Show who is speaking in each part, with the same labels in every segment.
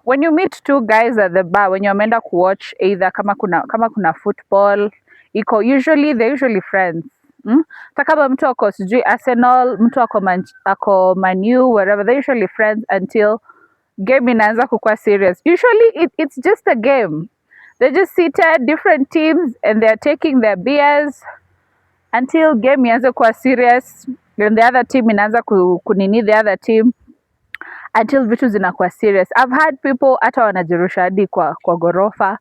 Speaker 1: when you meet two guys at the bar, when you're meant to watch either kama kuna football usually they're usually friends. Takaba mtu ako sijui Arsenal, mtu ako Manu, whatever, they're usually friends until game inaanza kukua serious. Usually it's just a game. They're just seated, different teams, and they're taking their beers until game ianze kuwa serious, and the other team inaanza kunini the other team until vitu zinakuwa serious. I've had people hata wanajirusha hadi kwa gorofa.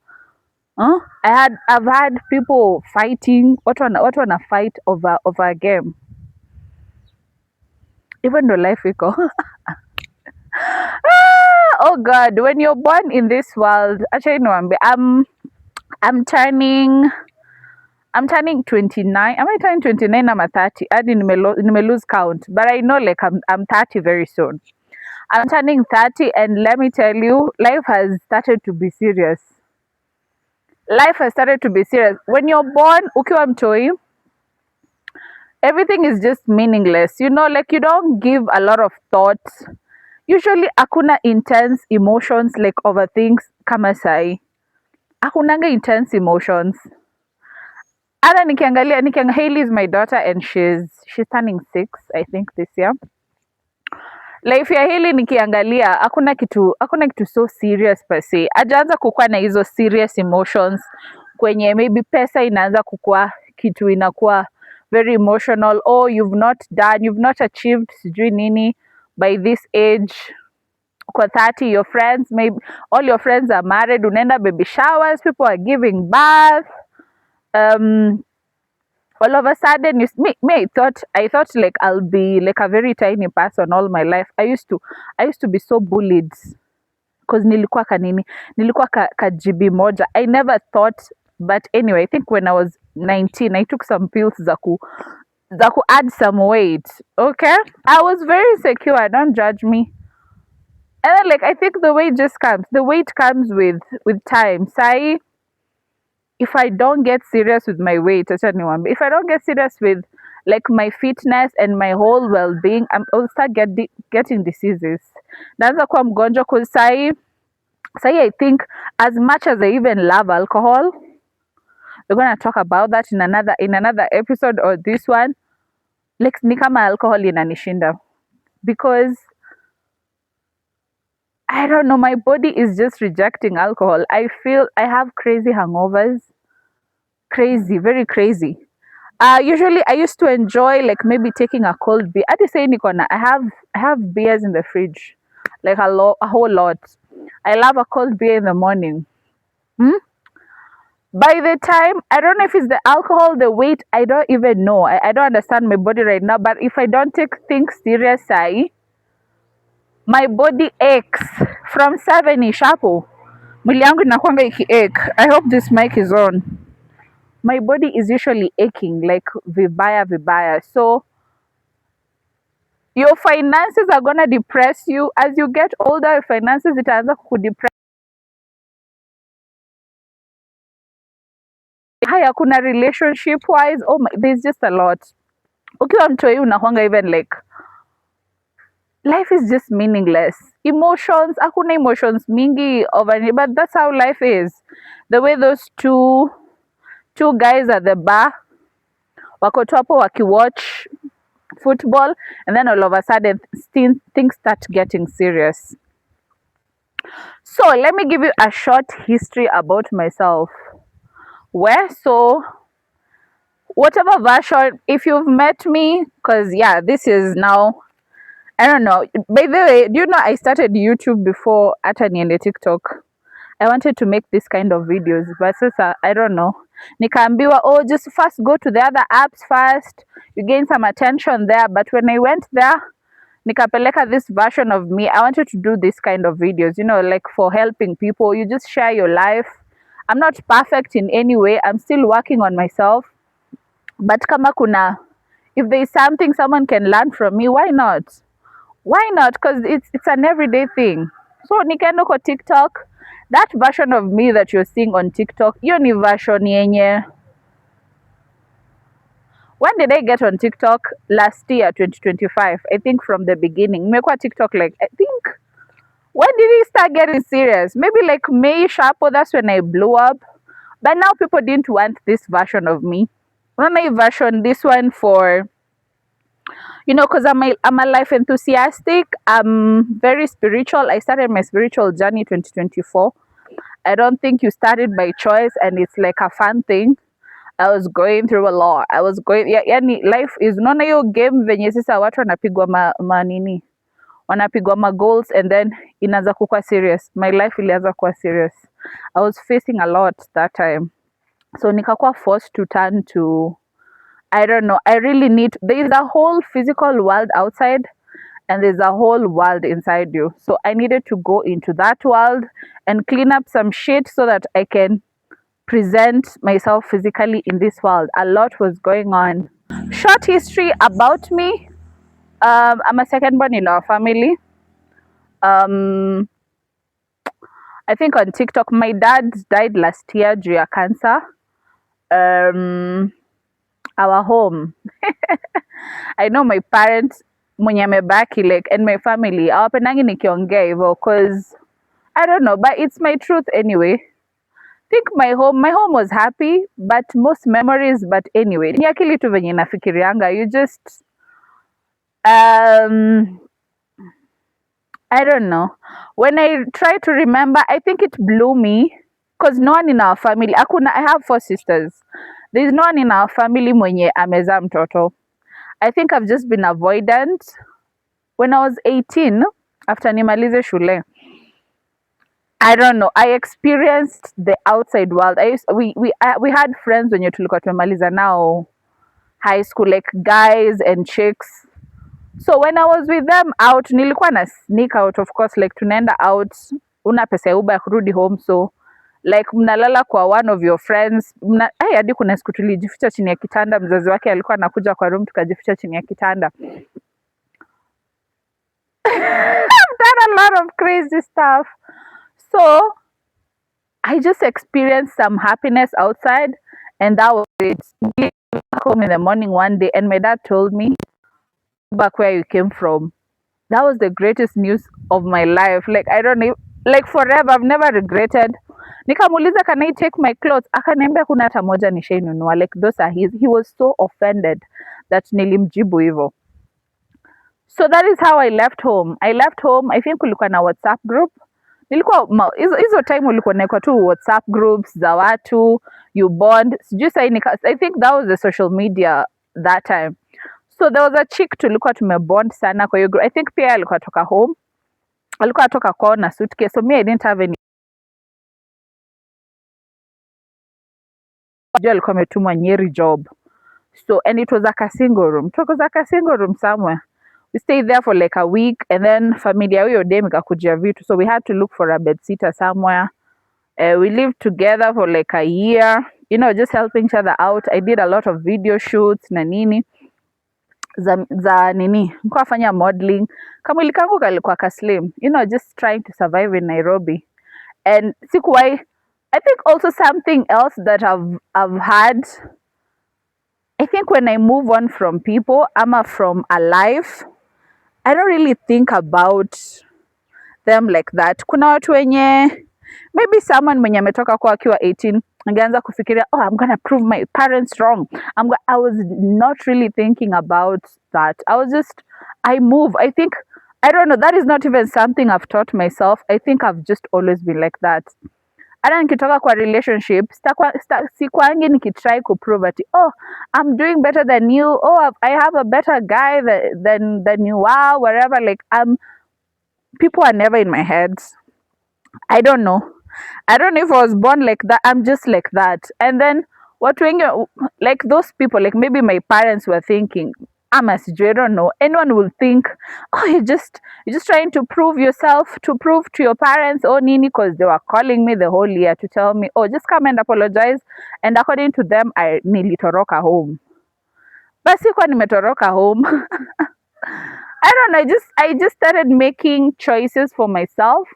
Speaker 1: I've had people fighting, watu wana fight over a game. Even though life iko oh God, when you're born in this world, actually no, I'm turning 29. Am I turning 29? I'm 30. I didn't lose count, but I know like I'm 30 very soon. I'm turning 30, and let me tell you, life has started to be serious. Life has started to be serious. When you're born, ukiwa mtoi, everything is just meaningless. You know, like you don't give a lot of thought. Usually, hakuna intense emotions like over things kama sai. Hakunanga intense emotions. Hata nikiangalia Hailey is my daughter, and she's turning 6, I think, this year. Life ya Hailey nikiangalia hakuna kitu so serious per se. Hajaanza kukua na hizo serious emotions kwenye maybe pesa inaanza kukua kitu inakuwa very emotional. Oh, you've not achieved sijui nini by this age. Kwa 30, your friends, maybe all your friends are married, unaenda baby showers, people are giving birth. All of a sudden, I thought like I'll be like a very tiny person all my life. I used to be so bullied because nilikuwa ka GB moja. I never thought, but anyway, I think when I was 19, I took some pills za ku add some weight. Okay, I was very secure. Don't judge me. And then, like, I think the weight just comes. The weight comes with time. Sai, if I don't get serious with my weight, if I don't get serious with like my fitness and my whole well-being, I'll start getting diseases. Naanza kuwa mgonjwa cause sai I think as much as I even love alcohol, we're gonna talk about that in another episode or this one. Like ni kama alcohol inanishinda because I don't know, my body is just rejecting alcohol. I feel I have crazy hangovers. Crazy, very crazy. Usually I used to enjoy like maybe taking a cold beer. At the same corner, I have beers in the fridge, like a whole lot. I love a cold beer in the morning. By the time, I don't know if it's the alcohol, the weight, I don't even know. I don't understand my body right now. But if I don't take things serious, my body aches from 7ish hapo. Mwili yangu inakuanga iki-ache. I hope this mic is on. My body is usually aching like vibaya. So your finances are gonna depress you. As you get older, your finances itaanza kukudepress. Haya, kuna relationship wise, oh my, there's just a lot. Ukiwa mtoi unakuanga even like life is just meaningless. Emotions, hakuna emotions mingi over, but that's how life is. The way those two guys at the bar wako tu hapo wakiwatch football, and then all of a sudden things start getting serious. So let me give you a short history about myself. So whatever version, if you've met me, because yeah, this is now, I don't know. By the way, do you know I started YouTube before hata niende TikTok? I wanted to make this kind of videos, but sasa I don't know. Nikaambiwa, oh, just first go to the other apps first. You gain some attention there. But when I went there, nikapeleka this version of me. I wanted to do this kind of videos, you know, like for helping people. You just share your life. I'm not perfect in any way. I'm still working on myself. But kama if there is something someone can learn from me, why not? Why not? Because it's an everyday thing. So nikaenda kwa TikTok. That version of me that you're seeing on TikTok, hiyo ni version yenye. When did I get on TikTok? Last year, 2025. I think from the beginning. Nimekuwa TikTok like, I think, when did it start getting serious? Maybe like May Sharpo, that's when I blew up. But now people didn't want this version of me. Not my version, this one for, because I'm a life enthusiastic. I'm very spiritual. I started my spiritual journey 2024. I don't think you started by choice and it's like a fun thing. I was going through a lot. I was going, yeah, yani life is unaona hiyo game venye sasa watu wanapigwa manini wanapigwa ma goals and then inaanza kuwa serious. My life ilianza kuwa serious. I was facing a lot that time, so nikakuwa forced to turn to, I don't know, I really need, there is a whole physical world outside and there's a whole world inside you, so I needed to go into that world and clean up some shit so that I can present myself physically in this world. A lot was going on. Short history about me. I'm a second born in our family. um I think on TikTok, my dad died last year due to cancer. Our home, I know my parents mwenye amebaki like, and my family awapendangi nikiongea hivyo cause I don't know, but it's my truth anyway. Think my home was happy, but most memories, but anyway, ni akili tu venye nafikirianga, you just um I don't know. When I try to remember, I think it blew me because no one in our family, I have 4 sisters. There's no one in our family mwenye amezaa mtoto. I think I've just been avoidant. When I was 18, after nimalize shule, I don't know, I experienced the outside world. We had friends wenye tulikuwa tumemaliza nao high school, like guys and chicks. So when I was with them out, nilikuwa na sneak out, of course, like tunaenda out, una pesa ya Uber ya kurudi home, so like mnalala kwa one of your friends. Hadi kuna siku tulijificha chini ya kitanda, mzazi wake alikuwa anakuja kwa room, tukajificha chini ya kitanda. I've done a lot of crazy stuff. So I just experienced some happiness outside, and that was it. I back home in the morning one day, and my dad told me, back where you came from. That was the greatest news of my life. Like, I don't know, like forever, I've never regretted. Nikamuuliza, can I take my clothes? Akaniambia kuna hata moja nishainunua. Like, those are his. He was so offended that nilimjibu hivyo. So that is how I left home. I left home, I think kulikuwa na WhatsApp group. Nilikuwa hizo time ulikuwa naekwa tu WhatsApp groups za watu, you bond. Sijui I think that was the social media that time. So there was a chick tulikuwa tumebond sana kwa hiyo group. I think pia alikuwa toka home. Alikuwa atoka kwao na suitcase. So me, I didn't have any. Alikuwa ametumwa Nyeri job. So, and it was like a single room. It was like a single room somewhere. We stayed there for like a week, and then familia huyo dem ikakujia vitu. So we had to look for a bed sitter somewhere. We lived together for like a year, just helping each other out. I did a lot of video shoots na nini. Za nini, nilikuwa fanya modeling. Kamwili kangu kalikuwa kaslim, just trying to survive in Nairobi. And sikuwai, I think also something else that I've had, I think when I move on from people, from a life, I don't really think about them like that. Kuna watu wenye, maybe someone mwenye ametoka kwa akiwa 18 angeanza kufikiria, oh, I'm gonna prove my parents wrong. I was not really thinking about that. I move. I think, I don't know, that is not even something I've taught myself. I think I've just always been like that. Hata nikitoka kwa relationship, sikwangi nikitry kuprove ati, oh, I'm doing better than you. Oh, I have a better guy than you are, wherever. Like, people are never in my head. I don't know. I don't know if I was born like that. I'm just like that. And then what when you like those people, like maybe my parents were thinking, I don't know. Anyone will think, oh, you're just trying to prove yourself, to prove to your parents, oh Nini, because they were calling me the whole year to tell me, oh, just come and apologize. And according to them, I nilitoroka home. Basi kwa nimetoroka home. I don't know. I just started making choices for myself.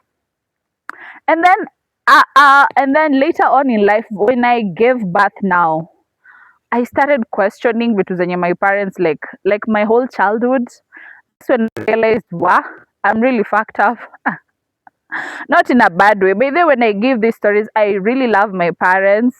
Speaker 1: And then later on in life, when I gave birth now, I started questioning vitu zenye my parents like my whole childhood. That's when I realized, wow, I'm really fucked up. Not in a bad way. But then when I give these stories, I really love my parents.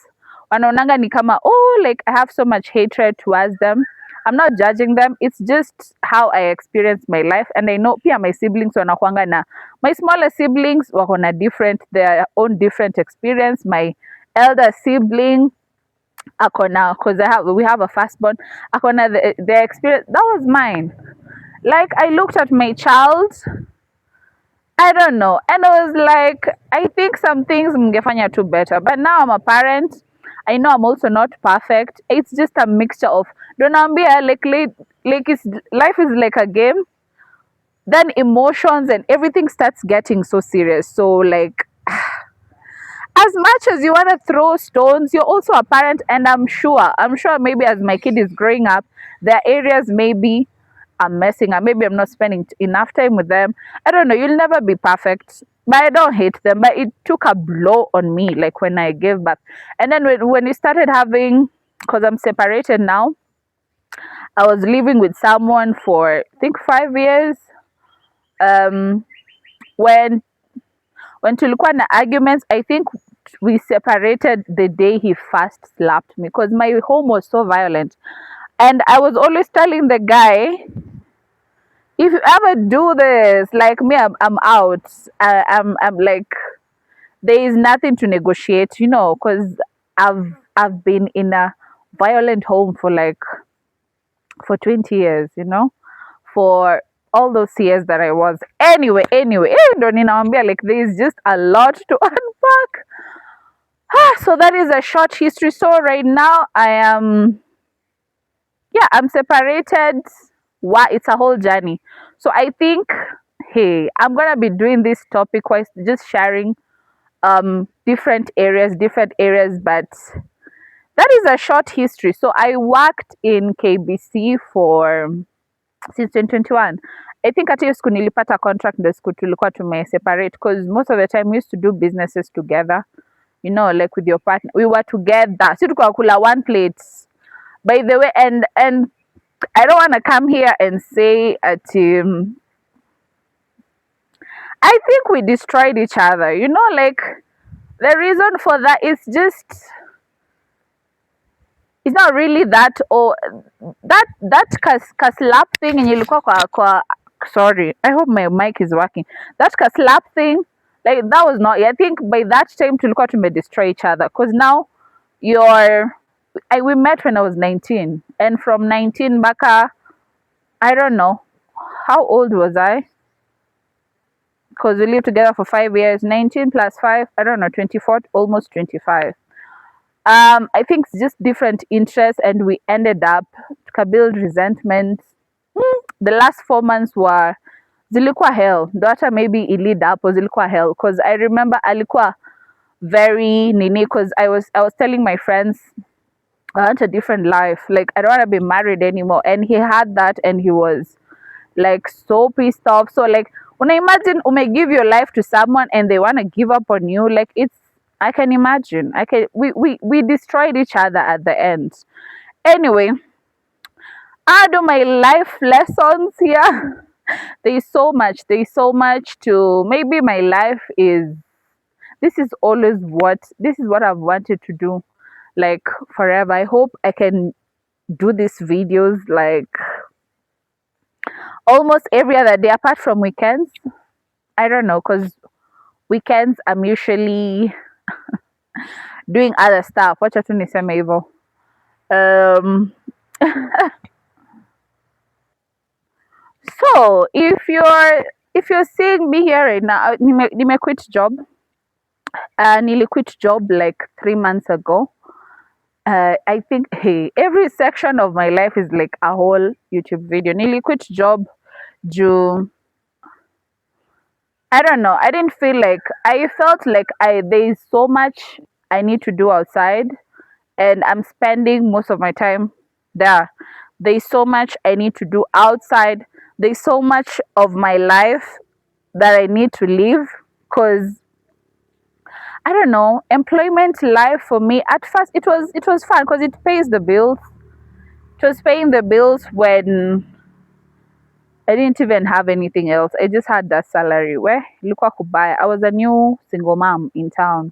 Speaker 1: Wanaonanga ni kama, oh, like I have so much hatred towards them. I'm not judging them. It's just how I experience my life. And I know pia my siblings wanakuanga na, my smaller siblings wako na different, their own different experience. My elder sibling akona, because we have a firstborn, akona the experience. That was mine. Like I looked at my child, I don't know. And I was like, I think some things mngefanya too better. But now I'm a parent. I know I'm also not perfect. It's just a mixture of don't like it's life is like a game. Then emotions and everything starts getting so serious. So like as much as you want to throw stones, you're also a parent, and I'm sure maybe as my kid is growing up, there are areas maybe I'm messing up. Maybe I'm not spending enough time with them. I don't know. You'll never be perfect, but I don't hate them. But it took a blow on me, like when I gave birth, and then when we started having, because I'm separated now. I was living with someone for I think 5 years. Um, when tulikuwa na arguments, I think we separated the day he first slapped me because my home was so violent. And I was always telling the guy, if you ever do this, like me, I'm out. I'm like, there is nothing to negotiate, because I've been in a violent home for 20 years, for all those years that I was. Anyway, ndo ninawambia, like there is just a lot to unpack. So that is a short history. So right now I'm separated. It's a whole journey. So I think, hey, I'm gonna be doing this topic wise, just sharing different areas, but that is a short history. So I worked in KBC for since 2021. I think at hiyo siku nilipata contract, ndo siku tulikuwa tumeseparate, because most of the time we used to do businesses together, like with your partner. We were together, si tulikuwa kula one plate, by the way. And I don't want to come here and say I think we destroyed each other, like the reason for that is just, it's not really that, or that kaslap thing and ilikuwa kwa sorry, I hope my mic is working. That kaslap thing, like that was not, I think by that time tulikuwa tume destroy each other, because now we met when I was 19, and from 19 baka, I don't know how old was I, because we lived together for 5 years. 19 plus 5, I don't know, 24, almost 25. I think it's just different interests, and we ended up to build resentment. The last 4 months were zilikuwa hell. Daughter maybe it lead up was zilikuwa hell, because I remember alikuwa very nini, because I was telling my friends I want a different life. Like I don't want to be married anymore, and he had that, and he was like so pissed off. So like when I imagine give your life to someone and they want to give up on you, like I can imagine. We destroyed each other at the end. Anyway, I do my life lessons here. There's so much to, maybe my life is, this is what I've wanted to do like forever. I hope I can do these videos like almost every other day apart from weekends. I don't know, because weekends I'm usually doing other stuff. Wacha tu niseme hivyo. So if you're seeing me here right now, nime quit job. Nearly quit job like 3 months ago. I think, hey, every section of my life is like a whole YouTube video. Nearly quit job due, I don't know. I didn't feel like, I felt like there is so much I need to do outside, and I'm spending most of my time there. There's so much I need to do outside. There's so much of my life that I need to live, because I don't know, employment life for me at first it was fun because it pays the bills. It was paying the bills when I didn't even have anything else. I just had that salary. Where ilikuwa kubaya. I was a new single mom in town,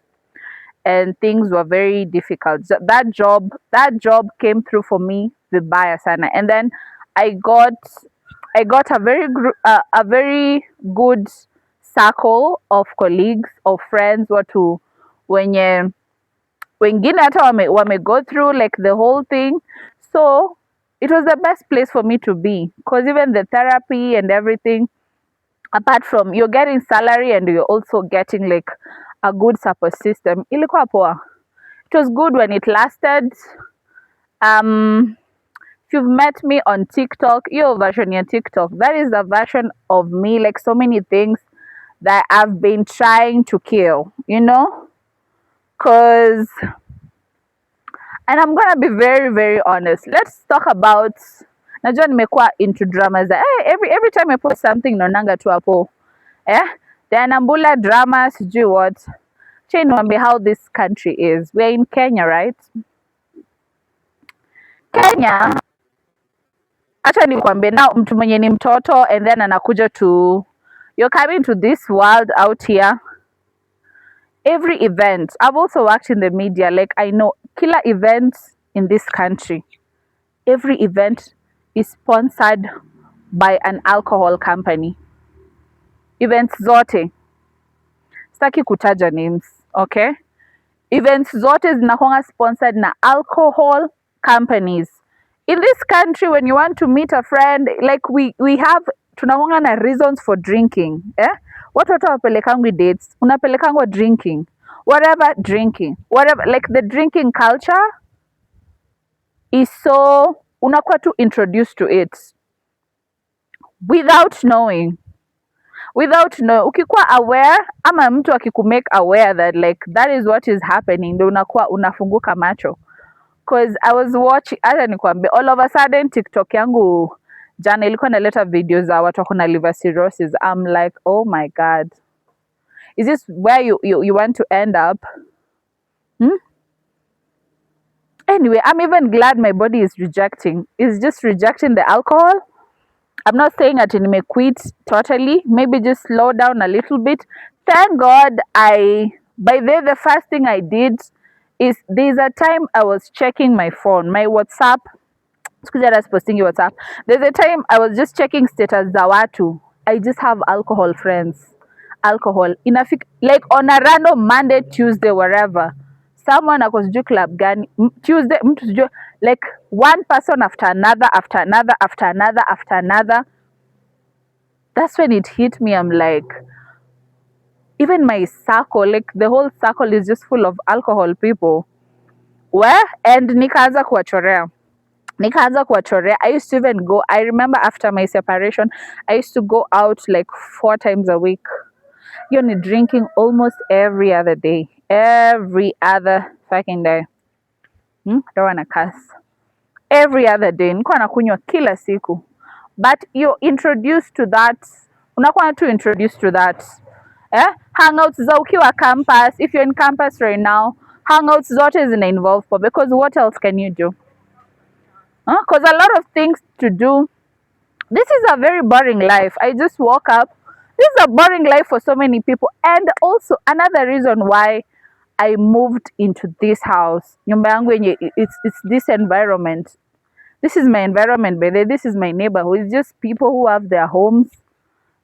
Speaker 1: and things were very difficult. That job came through for me vibaya sana. And then I got I got a very good circle of colleagues, of friends, watu wenye wengine hata wame go through like the whole thing. So it was the best place for me to be, because even the therapy and everything, apart from you're getting salary and you're also getting like a good support system, ilikuwa poa. It was good when it lasted. If you've met me on TikTok, your version your TikTok, that is the version of me, like so many things that I've been trying to kill, because, and I'm gonna be very, very honest. Let's talk about, najua nimekuwa into dramas that every time I post something naonanga tu hapo the Anambula drama sijui what. Acha niwaambie how this country is. We're in Kenya, right? Kenya, acha nikwambie now, mtu mwenye ni mtoto and then anakuja to, you're coming to this world out here. Every event, I've also worked in the media, like I know killer events in this country, every event is sponsored by an alcohol company. Events zote, sitaki kutaja names, okay? Events zote zinakuanga sponsored na alcohol companies. In this country, when you want to meet a friend, like we have, tunakuanga na reasons for drinking. Watu wapelekangwi dates, unapelekangwa drinking, whatever, like the drinking culture is so, unakuwa tu introduced to it without knowing. Ukikuwa aware ama mtu akikumake aware that like that is what is happening, ndio unakuwa unafunguka macho. Cause I was watching, hata nikwambie, all of a sudden TikTok yangu jana ilikuwa inaleta videos za watu wako na liver cirrhosis. I'm like, oh my god, is this where you want to end up? Anyway, I'm even glad my body is just rejecting the alcohol. I'm not saying that I quit totally, maybe just slow down a little bit. Thank God the first thing I did is, there's a time I was checking my phone, my WhatsApp. Excuse me, I was posting your WhatsApp. There's a time I was just checking status za watu. I just have alcohol friends. Alcohol. Like on a random Monday, Tuesday, wherever. Someone ako sijui club gani. Tuesday, mtu sijui, like one person after another, after another, after another, after another. That's when it hit me. I'm like, even my circle, like the whole circle is just full of alcohol people. And nikaanza kuwachorea. I used to even go, I remember after my separation, I used to go out like 4 times a week. You're drinking almost every other day. Every other fucking day. Don't wanna cuss. Every other day. Nilikuwa nakunywa kila siku. But you're introduced to that. Unakuwa tu introduced to that. Hangouts za ukiwa campus. If you're in campus right now, hangouts zote zina involve po, because what else can you do? Because a lot of things to do. This is a very boring life. I just woke up. This is a boring life for so many people. And also another reason why I moved into this house. Nyumba yangu yenye, it's this environment. This is my environment, baby. This is my neighborhood. It's just people who have their homes.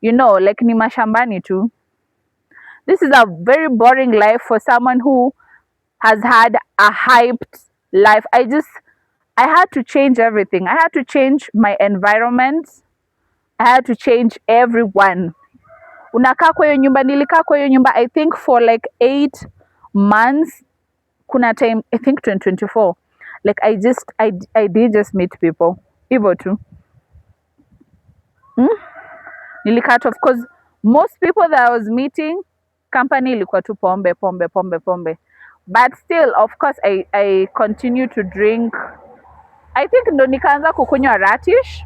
Speaker 1: Like ni mashambani too. This is a very boring life for someone who has had a hyped life. I had to change everything. I had to change my environment. I had to change everyone. Unakaa kwa hiyo nyumba, nilikaa kwa hiyo nyumba I think for like 8 months. Kuna time I think 2024. Like I did just meet people. Hivyo tu. Nilikat, of course, most people that I was meeting, company ilikuwa tu pombe. But still, of course, I continue to drink. I think ndo nikaanza kukunywa ratish.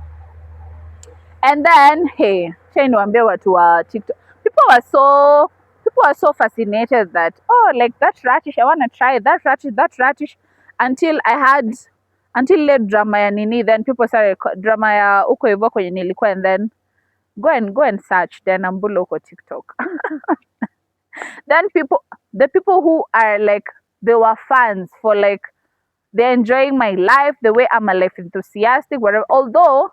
Speaker 1: And then, hey, niwaambie watu wa TikTok. People are so fascinated that, oh, like that ratish, I want to try that ratish. Until ile drama ya nini, then people started drama ya uko hivyo kwenye nilikuwa, and then Go and search then Ambuloko TikTok. Then the people who are like, they were fans for like, they're enjoying my life the way I'm a life enthusiastic, whatever. Although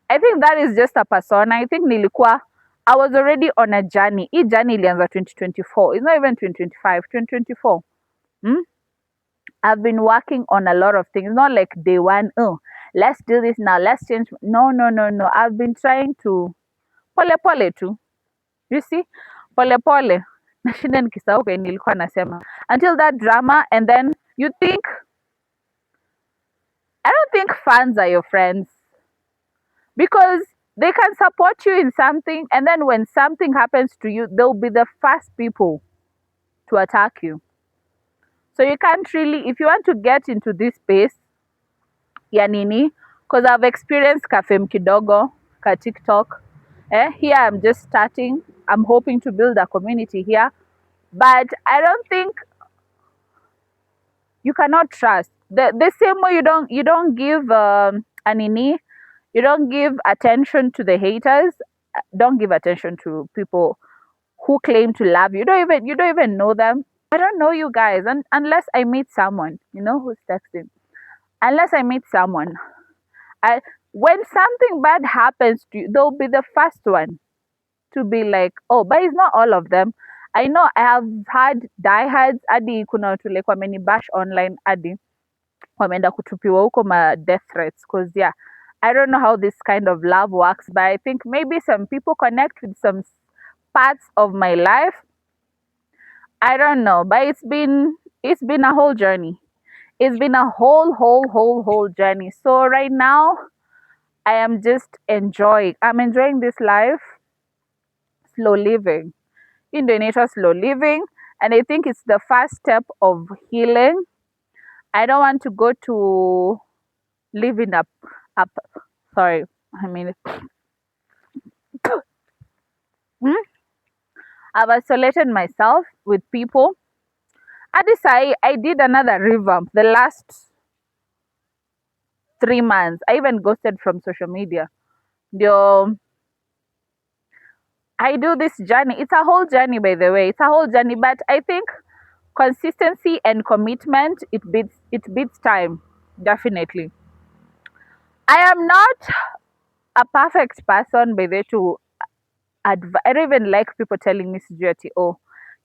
Speaker 1: I think that is just a persona. I think nilikuwa, I was already on a journey. Hii journey ilianza 2024. It's not even 2025, 2024. Hmm? I've been working on a lot of things. Not like day one, oh, let's do this now, let's change. No, no, no, no. I've been trying to pole pole tu. You see? Pole pole. Nashinda nikisahau kwenye nilikuwa nasema. Until that drama, and then you think, I don't think fans are your friends, because they can support you in something, and then when something happens to you, they'll be the first people to attack you. So you can't really, if you want to get into this space ya nini, because I've experienced kafem kidogo ka TikTok. Here I'm just starting. I'm hoping to build a community here, but I don't think, you cannot trust the same way you don't give anini, you don't give attention to the haters. Don't give attention to people who claim to love you. You don't even know them. I don't know you guys, and unless I meet someone, who's texting. Unless I meet someone, I when something bad happens to you, they'll be the first one to be like, oh, but it's not all of them. I know I have had diehards adi, kuna watu like wamenibash online adi wameenda kutupiwa huko ma death threats, because yeah, I don't know how this kind of love works, but I think maybe some people connect with some parts of my life. I don't know, but it's been a whole journey. It's been a whole journey. So right now I am just enjoying. I'm enjoying this life, slow living. Indonesia slow living, and I think it's the first step of healing. I don't want to go to living up. Sorry, I mean, I've isolated myself with people. At this, I did another revamp the last 3 months. I even ghosted from social media. The I do this journey. It's a whole journey, by the way. It's a whole journey, but I think consistency and commitment, it beats time, definitely. I am not a perfect person, by the way, to I don't even like people telling me sijui oh,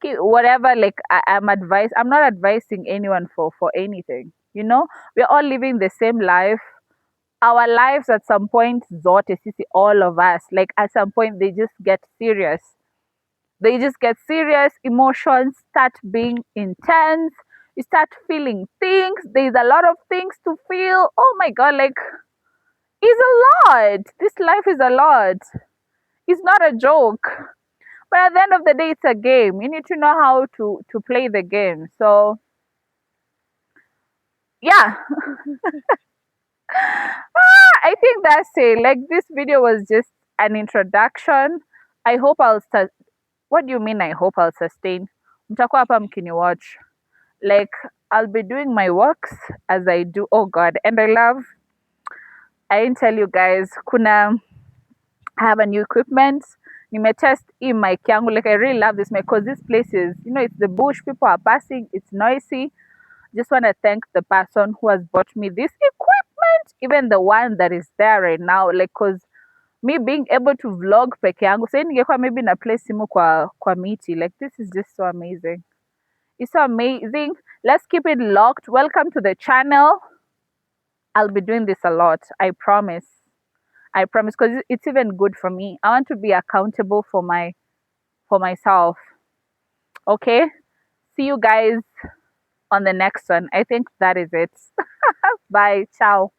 Speaker 1: okay, whatever, like I'm not advising anyone for anything. We're all living the same life. Our lives at some point, zote sisi, all of us, like at some point they just get serious. Emotions start being intense. You start feeling things. There's a lot of things to feel. Oh my god, like, it's a lot. This life is a lot. It's not a joke. But at the end of the day, it's a game. You need to know how to play the game. So yeah, I think that's it. Like, this video was just an introduction. I hope I'll start. What do you mean? I hope I'll sustain. Mtakuwa hapa mkini-watch. Like, I'll be doing my works as I do. Oh God, and I didn't tell you guys. I have a new equipment. Nimetest in mic yangu. Like, I really love this mic because this place is, it's the bush. People are passing. It's noisy. Just want to thank the person who has bought me this equipment, even the one that is there right now. Like, cause me being able to vlog peke yangu, say ningekuwa maybe na play simu kwa miti. Like, this is just so amazing. It's so amazing. Let's keep it locked. Welcome to the channel. I'll be doing this a lot. I promise. I promise, because it's even good for me. I want to be accountable for myself. Okay? See you guys on the next one. I think that is it. Bye. Ciao.